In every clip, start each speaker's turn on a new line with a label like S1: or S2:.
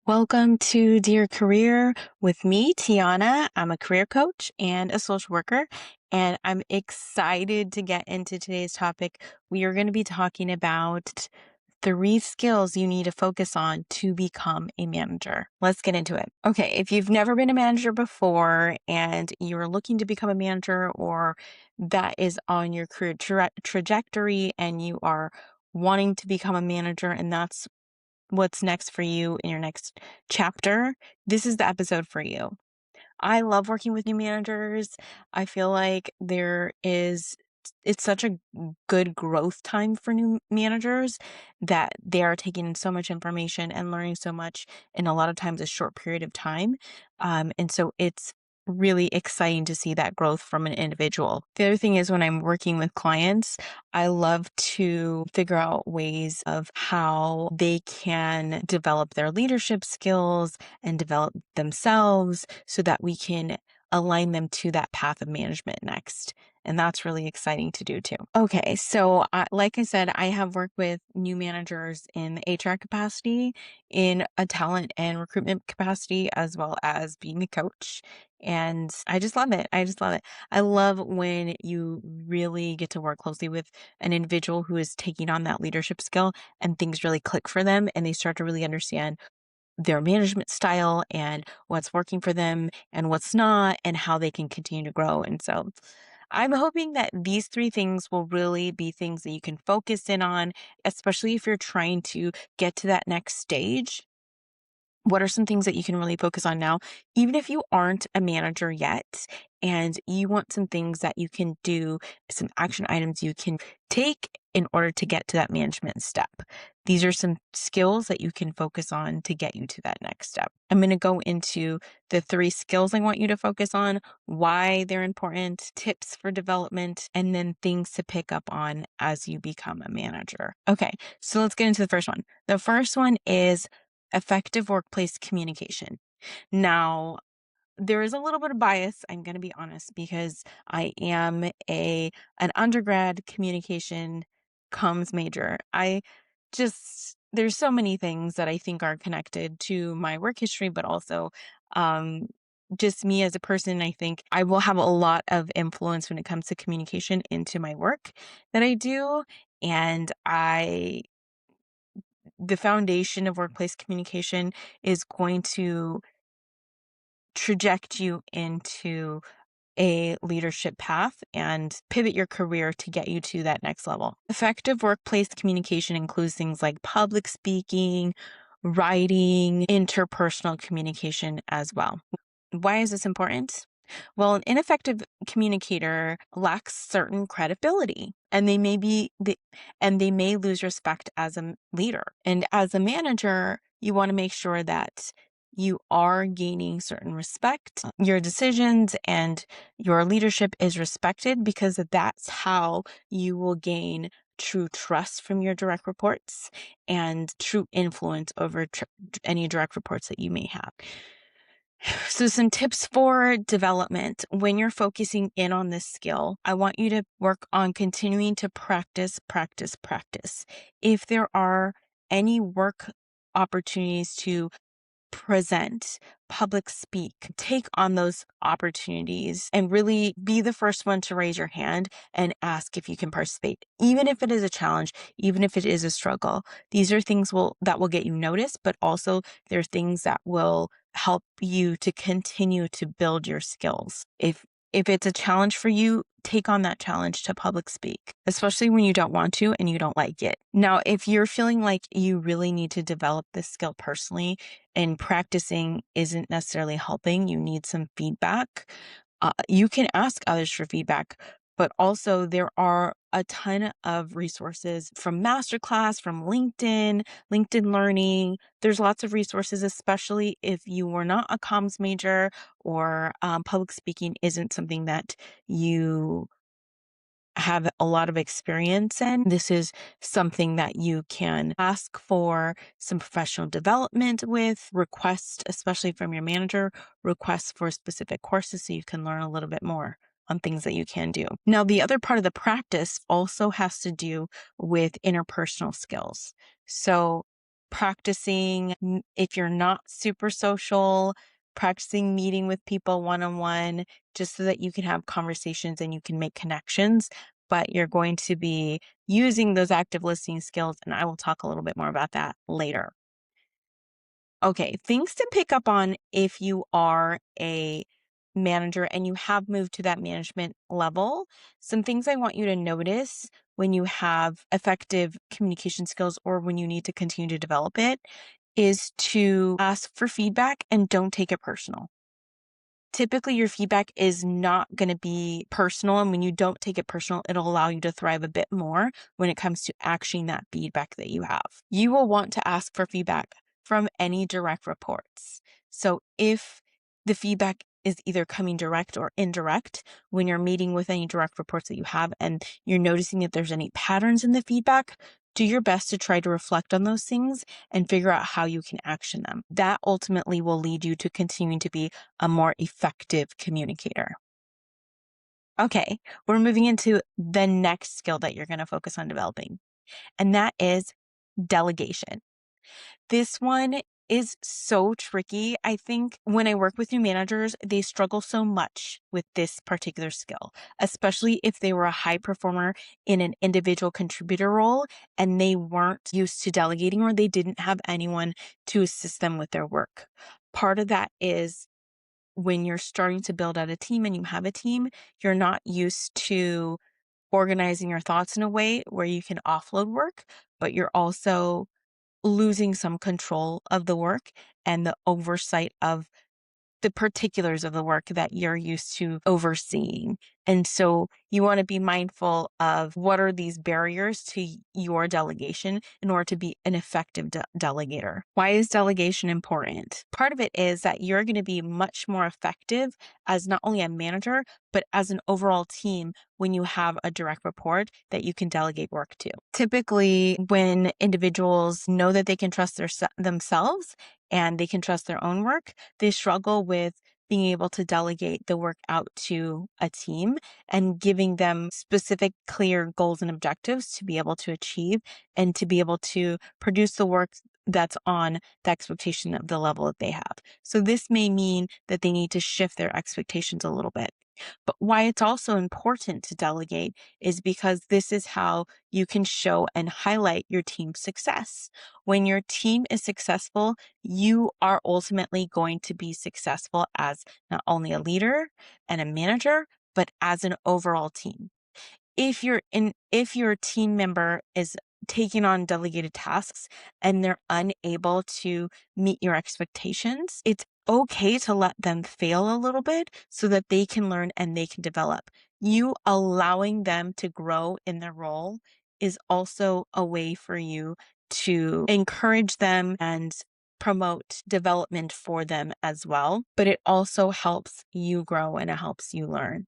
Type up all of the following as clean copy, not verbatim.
S1: Welcome to Dear Career with me, Tiana. I'm a career coach and a social worker, and I'm excited to get into today's topic. We are going to be talking about 3 skills you need to focus on to become a manager. Let's get into it. Okay, if you've never been a manager before and you're looking to become a manager, or that is on your career trajectory and you are wanting to become a manager, and that's what's next for you in your next chapter, this is the episode for you. I love working with new managers. I feel like it's such a good growth time for new managers that they are taking in so much information and learning so much in a lot of times a short period of time. And so it's really exciting to see that growth from an individual. The other thing is, when I'm working with clients, I love to figure out ways of how they can develop their leadership skills and develop themselves so that we can align them to that path of management next. And that's really exciting to do too. Okay, so like I said, I have worked with new managers in the HR capacity, in a talent and recruitment capacity, as well as being a coach. And I just love it. I just love it. I love when you really get to work closely with an individual who is taking on that leadership skill and things really click for them and they start to really understand their management style and what's working for them and what's not, and how they can continue to grow. And so I'm hoping that these 3 things will really be things that you can focus in on, especially if you're trying to get to that next stage. What are some things that you can really focus on now, even if you aren't a manager yet, and you want some things that you can do, some action items you can take in order to get to that management step? These are some skills that you can focus on to get you to that next step. I'm going to go into the 3 skills I want you to focus on, why they're important, tips for development, and then things to pick up on as you become a manager. Okay, so let's get into the first one. The first one is effective workplace communication. Now, there is a little bit of bias, I'm going to be honest, because I am an undergrad communication comms major. There's so many things that I think are connected to my work history, but also um, just me as a person. I think I will have a lot of influence when it comes to communication into my work that I do. And the foundation of workplace communication is going to traject you into a leadership path and pivot your career to get you to that next level. Effective workplace communication includes things like public speaking, writing, interpersonal communication as well. Why is this important? Well, an ineffective communicator lacks certain credibility, and they may lose respect as a leader. And as a manager, you want to make sure that you are gaining certain respect. Your decisions and your leadership is respected, because that's how you will gain true trust from your direct reports and true influence over any direct reports that you may have. So some tips for development. When you're focusing in on this skill, I want you to work on continuing to practice. If there are any work opportunities to present, public speak, take on those opportunities and really be the first one to raise your hand and ask if you can participate. Even if it is a challenge, even if it is a struggle, these are things that will get you noticed, but also they're things that will help you to continue to build your skills. If it's a challenge for you, take on that challenge to public speak, especially when you don't want to and you don't like it. Now, if you're feeling like you really need to develop this skill personally and practicing isn't necessarily helping, you need some feedback, you can ask others for feedback. But also, there are a ton of resources from Masterclass, from LinkedIn Learning. There's lots of resources, especially if you were not a comms major or public speaking isn't something that you have a lot of experience in. This is something that you can ask for some professional development with, request, especially from your manager, request for specific courses so you can learn a little bit more on things that you can do. Now, the other part of the practice also has to do with interpersonal skills. So practicing, if you're not super social, practicing meeting with people one-on-one, just so that you can have conversations and you can make connections. But you're going to be using those active listening skills, and I will talk a little bit more about that later. Okay, things to pick up on if you are a manager and you have moved to that management level. Some things I want you to notice when you have effective communication skills or when you need to continue to develop it is to ask for feedback and don't take it personal. Typically, your feedback is not going to be personal. And when you don't take it personal, it'll allow you to thrive a bit more when it comes to actioning that feedback that you have. You will want to ask for feedback from any direct reports. So if the feedback is either coming direct or indirect, when you're meeting with any direct reports that you have and you're noticing if there's any patterns in the feedback, do your best to try to reflect on those things and figure out how you can action them. That ultimately will lead you to continuing to be a more effective communicator. Okay, we're moving into the next skill that you're going to focus on developing, and that is delegation. This one is so tricky. I think when I work with new managers, they struggle so much with this particular skill, especially if they were a high performer in an individual contributor role and they weren't used to delegating or they didn't have anyone to assist them with their work. Part of that is when you're starting to build out a team and you have a team, you're not used to organizing your thoughts in a way where you can offload work, but you're also losing some control of the work and the oversight of the particulars of the work that you're used to overseeing. And so you want to be mindful of what are these barriers to your delegation in order to be an effective delegator. Why is delegation important? Part of it is that you're going to be much more effective as not only a manager, but as an overall team when you have a direct report that you can delegate work to. Typically, when individuals know that they can trust themselves and they can trust their own work, they struggle with being able to delegate the work out to a team and giving them specific, clear goals and objectives to be able to achieve and to be able to produce the work that's on the expectation of the level that they have. So this may mean that they need to shift their expectations a little bit. But why it's also important to delegate is because this is how you can show and highlight your team's success. When your team is successful, you are ultimately going to be successful as not only a leader and a manager, but as an overall team. If your team member is taking on delegated tasks and they're unable to meet your expectations, it's okay to let them fail a little bit so that they can learn and they can develop. You allowing them to grow in their role is also a way for you to encourage them and promote development for them as well. But it also helps you grow and it helps you learn.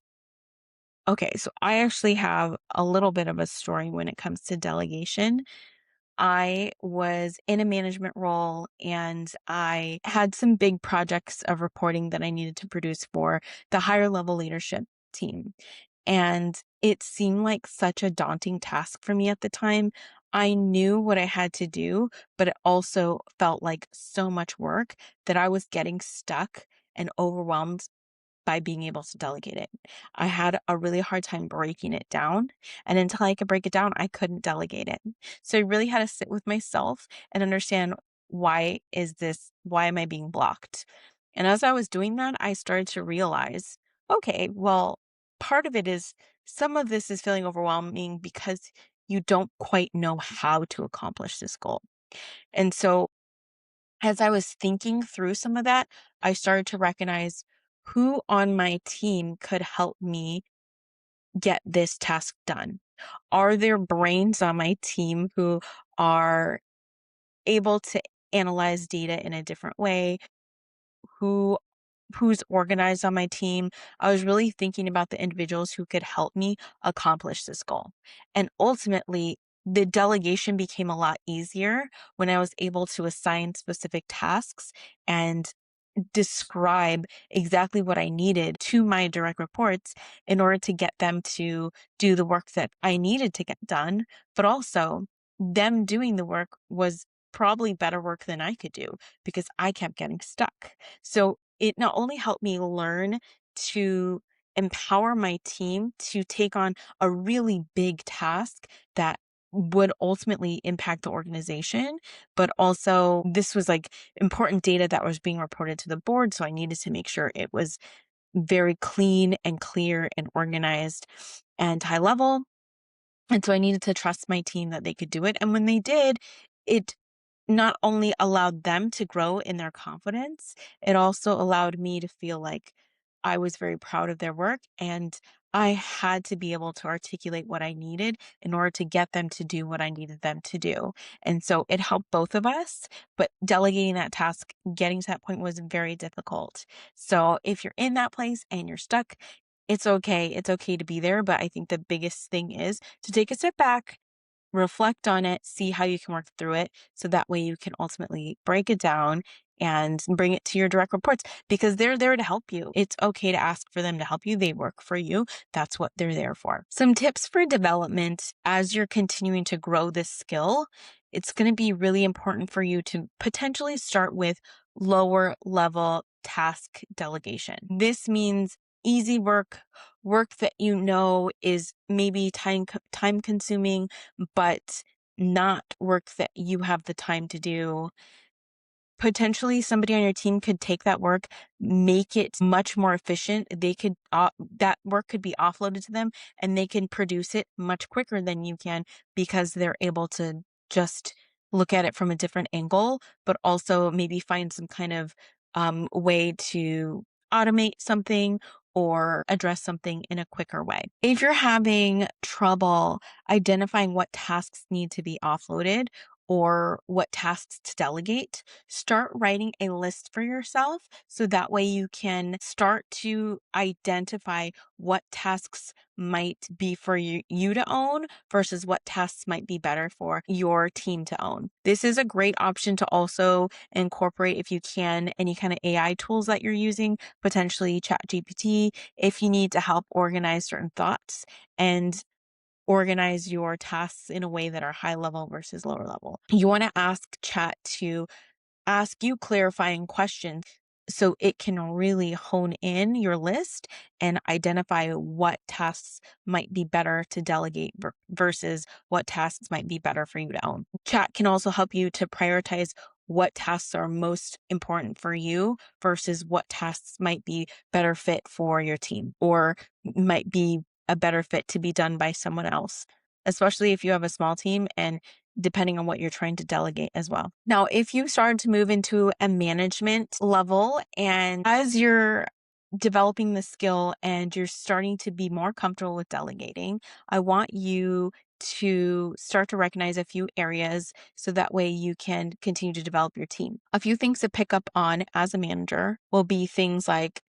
S1: Okay, so I actually have a little bit of a story when it comes to delegation. I was in a management role and I had some big projects of reporting that I needed to produce for the higher level leadership team. And it seemed like such a daunting task for me at the time. I knew what I had to do, but it also felt like so much work that I was getting stuck and overwhelmed by being able to delegate it. I had a really hard time breaking it down, and until I could break it down, I couldn't delegate it. So I really had to sit with myself and understand why am I being blocked? And as I was doing that, I started to realize, okay, well, part of it is some of this is feeling overwhelming because you don't quite know how to accomplish this goal. And so as I was thinking through some of that, I started to recognize who on my team could help me get this task done. Are there brains on my team who are able to analyze data in a different way? Who who's organized on my team? I was really thinking about the individuals who could help me accomplish this goal. And ultimately, the delegation became a lot easier when I was able to assign specific tasks and describe exactly what I needed to my direct reports in order to get them to do the work that I needed to get done. But also, them doing the work was probably better work than I could do because I kept getting stuck. So it not only helped me learn to empower my team to take on a really big task that would ultimately impact the organization, but also this was like important data that was being reported to the board. So I needed to make sure it was very clean and clear and organized and high level. And so I needed to trust my team that they could do it. And when they did, it not only allowed them to grow in their confidence, it also allowed me to feel like I was very proud of their work. And I had to be able to articulate what I needed in order to get them to do what I needed them to do. And so it helped both of us, but delegating that task, getting to that point was very difficult. So if you're in that place and you're stuck, it's okay. It's okay to be there. But I think the biggest thing is to take a step back, reflect on it, see how you can work through it. So that way you can ultimately break it down and bring it to your direct reports because they're there to help you. It's okay to ask for them to help you. They work for you. That's what they're there for. Some tips for development as you're continuing to grow this skill. It's going to be really important for you to potentially start with lower level task delegation. This means easy work, work that you know is maybe time consuming, but not work that you have the time to do. Potentially somebody on your team could take that work, make it much more efficient. They could, that work could be offloaded to them and they can produce it much quicker than you can because they're able to just look at it from a different angle, but also maybe find some kind of way to automate something or address something in a quicker way. If you're having trouble identifying what tasks need to be offloaded or what tasks to delegate, start writing a list for yourself so that way you can start to identify what tasks might be for you to own versus what tasks might be better for your team to own. This is a great option to also incorporate if you can any kind of AI tools that you're using, potentially ChatGPT, if you need to help organize certain thoughts and organize your tasks in a way that are high level versus lower level. You want to ask chat to ask you clarifying questions so it can really hone in your list and identify what tasks might be better to delegate versus what tasks might be better for you to own. Chat can also help you to prioritize what tasks are most important for you versus what tasks might be better fit for your team or might be a better fit to be done by someone else, especially if you have a small team and depending on what you're trying to delegate as well. Now, if you start to move into a management level and as you're developing the skill and you're starting to be more comfortable with delegating, I want you to start to recognize a few areas so that way you can continue to develop your team. A few things to pick up on as a manager will be things like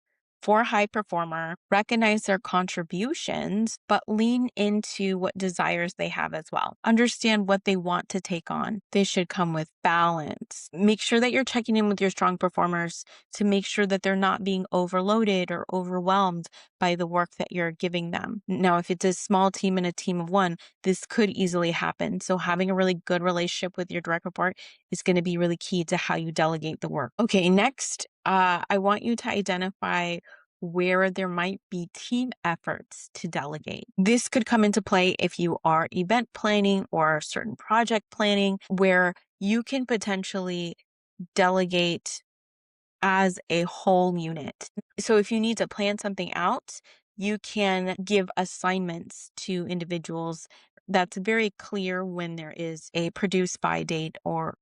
S1: for a high performer, recognize their contributions, but lean into what desires they have as well. Understand what they want to take on. They should come with balance. Make sure that you're checking in with your strong performers to make sure that they're not being overloaded or overwhelmed by the work that you're giving them. Now, if it's a small team and a team of one, this could easily happen. So having a really good relationship with your direct report is going to be really key to how you delegate the work. Okay, next, I want you to identify where there might be team efforts to delegate. This could come into play if you are event planning or certain project planning, where you can potentially delegate as a whole unit. So if you need to plan something out, you can give assignments to individuals that's very clear when there is a produce by date or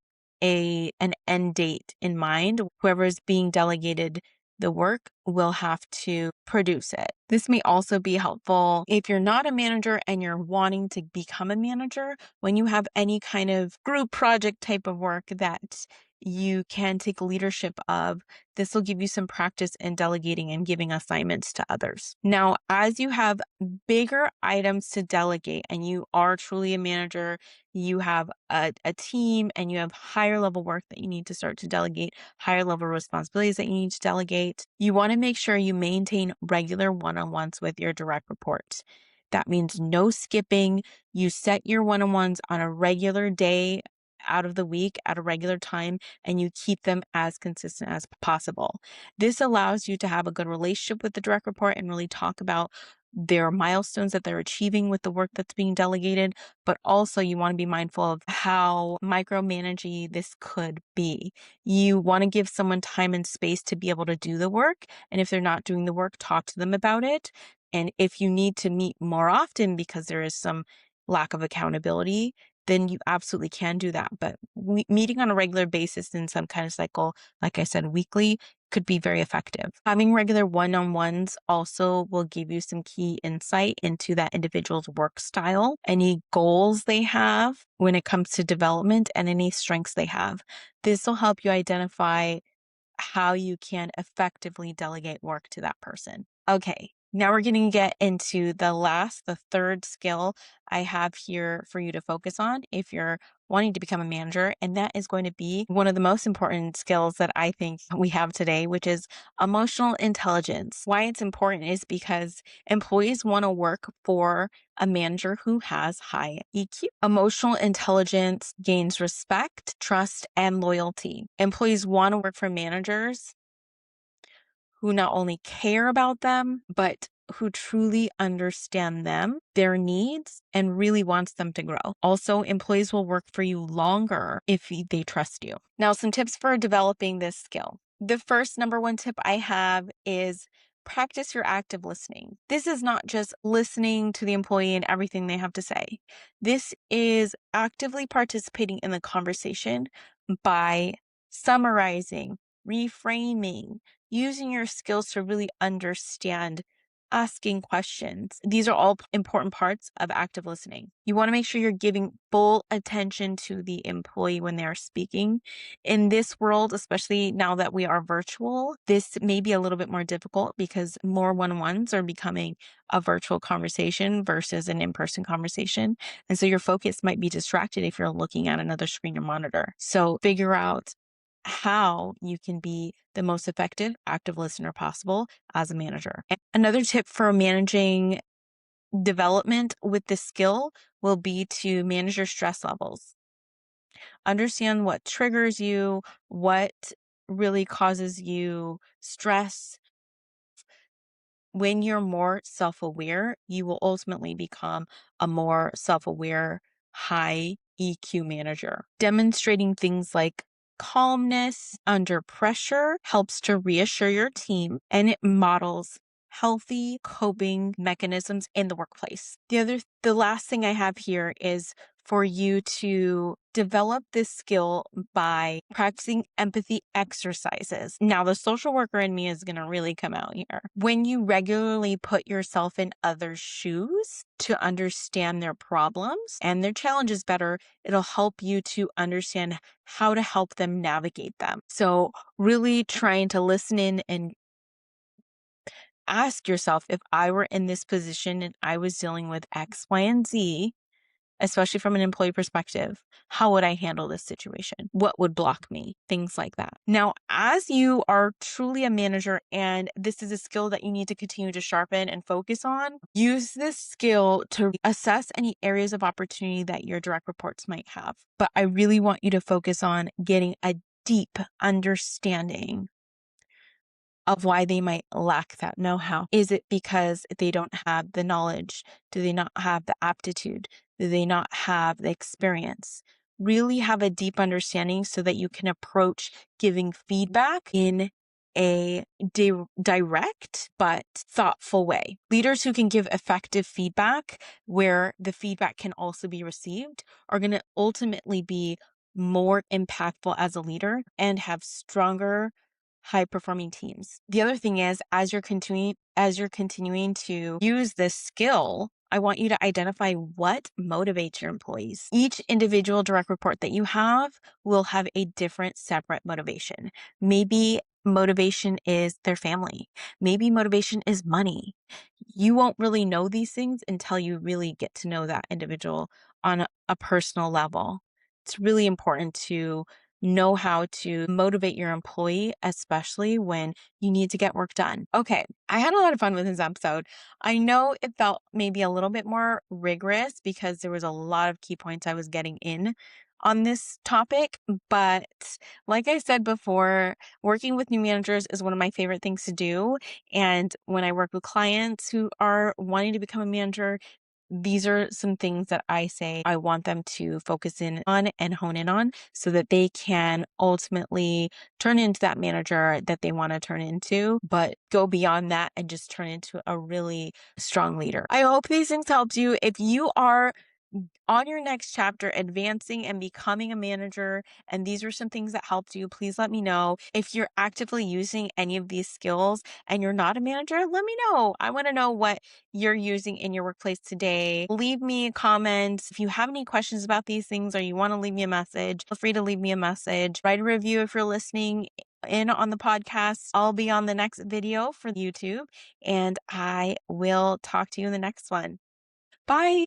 S1: an end date in mind. Whoever is being delegated the work will have to produce it. This may also be helpful if you're not a manager and you're wanting to become a manager. When you have any kind of group project type of work that you can take leadership of, this will give you some practice in delegating and giving assignments to others. Now, as you have bigger items to delegate and you are truly a manager, you have a team and you have higher level work that you need to start to delegate, higher level responsibilities that you need to delegate, you want to make sure you maintain regular one-on-ones with your direct reports. That means no skipping. You set your one-on-ones on a regular day out of the week at a regular time, and you keep them as consistent as possible. This allows you to have a good relationship with the direct report and really talk about their milestones that they're achieving with the work that's being delegated, but also you want to be mindful of how micromanaging this could be. You want to give someone time and space to be able to do the work. And if they're not doing the work, talk to them about it. And if you need to meet more often because there is some lack of accountability, then you absolutely can do that. But meeting on a regular basis in some kind of cycle, like I said, weekly, could be very effective. Having regular one-on-ones also will give you some key insight into that individual's work style, any goals they have when it comes to development, and any strengths they have. This will help you identify how you can effectively delegate work to that person. Okay, now we're going to get into the third skill I have here for you to focus on if you're wanting to become a manager. And that is going to be one of the most important skills that I think we have today, which is emotional intelligence. Why it's important is because employees want to work for a manager who has high EQ. Emotional intelligence gains respect, trust, and loyalty. Employees want to work for managers who not only care about them, but who truly understand them, their needs, and really wants them to grow. Also, employees will work for you longer if they trust you. Now, some tips for developing this skill. The first number one tip I have is practice your active listening. This is not just listening to the employee and everything they have to say. This is actively participating in the conversation by summarizing, reframing, using your skills to really understand, asking questions. These are all important parts of active listening. You want to make sure you're giving full attention to the employee when they're speaking. In this world, especially now that we are virtual, this may be a little bit more difficult because more one-on-ones are becoming a virtual conversation versus an in-person conversation. And so your focus might be distracted if you're looking at another screen or monitor. So figure out how you can be the most effective active listener possible as a manager. And another tip for managing development with this skill will be to manage your stress levels. Understand what triggers you, what really causes you stress. When you're more self-aware, you will ultimately become a more self-aware, high EQ manager. Demonstrating things like calmness under pressure helps to reassure your team, and it models healthy coping mechanisms in the workplace. The last thing I have here is for you to develop this skill by practicing empathy exercises. Now, the social worker in me is going to really come out here. When you regularly put yourself in others' shoes to understand their problems and their challenges better, it'll help you to understand how to help them navigate them. So, really trying to listen in and ask yourself, if I were in this position and I was dealing with X, Y, and Z, especially from an employee perspective, how would I handle this situation? What would block me? Things like that. Now, as you are truly a manager and this is a skill that you need to continue to sharpen and focus on, use this skill to assess any areas of opportunity that your direct reports might have. But I really want you to focus on getting a deep understanding of why they might lack that know-how. Is it because they don't have the knowledge? Do they not have the aptitude? Do they not have the experience? Really have a deep understanding so that you can approach giving feedback in a direct but thoughtful way. Leaders who can give effective feedback where the feedback can also be received are going to ultimately be more impactful as a leader and have stronger high performing teams. The other thing is as you're continuing to use this skill, I want you to identify what motivates your employees. Each individual direct report that you have will have a different separate motivation. Maybe motivation is their family. Maybe motivation is money. You won't really know these things until you really get to know that individual on a personal level. It's really important to know how to motivate your employee, especially when you need to get work done. Okay, I had a lot of fun with this episode. I know it felt maybe a little bit more rigorous because there was a lot of key points I was getting in on this topic, but like I said before, working with new managers is one of my favorite things to do. And when I work with clients who are wanting to become a manager, these are some things that I say I want them to focus in on and hone in on so that they can ultimately turn into that manager that they want to turn into, but go beyond that and just turn into a really strong leader. I hope these things helped you. If you are on your next chapter, advancing and becoming a manager, and these are some things that helped you, please let me know. If you're actively using any of these skills and you're not a manager, let me know. I want to know what you're using in your workplace today. Leave me a comment. If you have any questions about these things or you want to leave me a message, feel free to leave me a message. Write a review if you're listening in on the podcast. I'll be on the next video for YouTube, and I will talk to you in the next one. Bye.